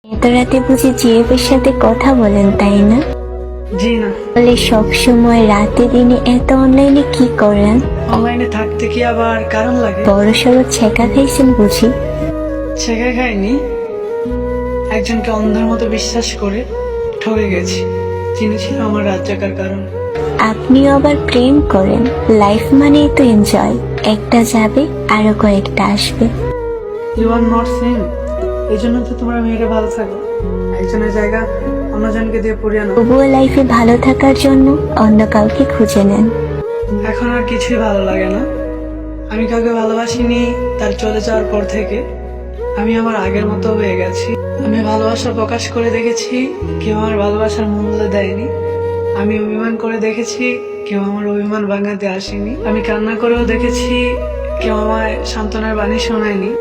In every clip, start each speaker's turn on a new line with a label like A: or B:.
A: এত রাতে বুঝি জিএফের সাথে কথা বলেন, তাই না?
B: জি না,
A: বলে সব সময় রাতে দিনে এত অনলাইনে কি করেন?
B: অনলাইনে থাকতে কি আবার কারণ লাগে?
A: বড় সড়ো ছেঁকা খাইছেন বুঝি?
B: ছেঁকা খাইনি, একজনকে অন্ধের মতো বিশ্বাস করে ঠকে গেছি। যিনি ছিল আমার রাজ্জাকার কারণ।
A: আপনিও আবার প্রেম করেন? লাইফ মানেই তো এনজয়। একটা যাবে আরো কয়েকটা আসবে।
B: You are not same. এই জন্য তো তোমরা মেয়েরা ভালো থাকো, একজনের জায়গা অন্যজনকে দিয়ে পুরিয়ে নাও।
A: তবুও লাইফে ভালো থাকার জন্য অন্য কাউকে খুঁজে নেন।
B: এখন আর কিছুই ভালো লাগে না। আমি কাউকে ভালোবাসিনি, তার চলে যাওয়ার পর থেকে আমি আমার আগের মতো হয়ে গেছি। আমি ভালোবাসা প্রকাশ করে দেখেছি, কেউ আমার ভালোবাসার মূল্য দেয়নি। আমি অভিমান করে দেখেছি, কেউ আমার অভিমান ভাঙাতে আসেনি। আমি কান্না করেও দেখেছি, কেউ আমায় সান্ত্বনার বাণী শোনায়নি।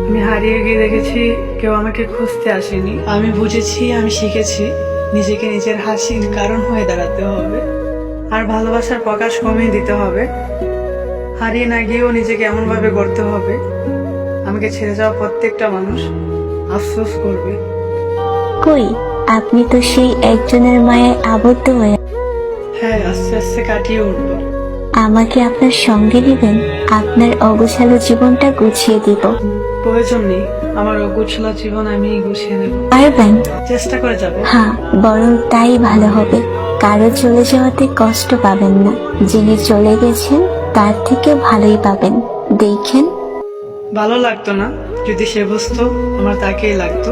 B: আমি হারিয়ে গিয়ে দেখেছি, কেউ আমাকে খুঁজতে আসেনি। আমি বুঝেছি, আমি শিখেছি নিজেকে নিজের হাসির কারণ হয়ে দাঁড়াতে হবে, আর ভালোবাসার প্রকাশ কমিয়ে দিতে হবে। হারিয়ে না গিয়েও নিজেকে এমন ভাবে গড়তে হবে, আমাকে ছেড়ে যাওয়া প্রত্যেকটা মানুষ আফসোস করবে।
A: কই, আপনি তো সেই একজনের মায়ায় আবদ্ধ হয়ে।
B: হ্যাঁ, আস্তে আস্তে কাটিয়ে উঠবো।
A: আমাকে আপনার সঙ্গে নেবেন? আপনার অগোছালো জীবনটা গুছিয়ে দিব।
B: প্রয়োজন নেই, আমার অগুছলা জীবন আমি গুছিয়ে নেব।
A: পারবেন?
B: চেষ্টা করে যাবো।
A: হ্যাঁ, বরং তাই ভালো হবে। কারো চলে যাওয়াতে কষ্ট পাবেন না, যিনি চলে গেছেন তার থেকে ভালোই পাবেন। দেখেন,
B: ভালো লাগতো না যদি সে বুঝতো আমার তাকেই লাগতো,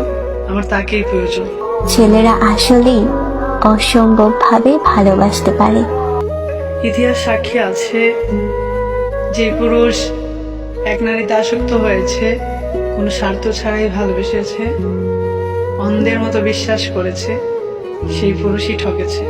B: আমার তাকেই প্রয়োজন।
A: ছেলেরা আসলেই অসম্ভব ভাবে ভালোবাসতে পারে।
B: ইতিহাস সাক্ষী আছে, যে পুরুষ এক নারীতে আসক্ত হয়েছে, কোনো স্বার্থ ছাড়াই ভালোবেসেছে, অন্ধের মতো বিশ্বাস করেছে, সেই পুরুষই ঠকেছে।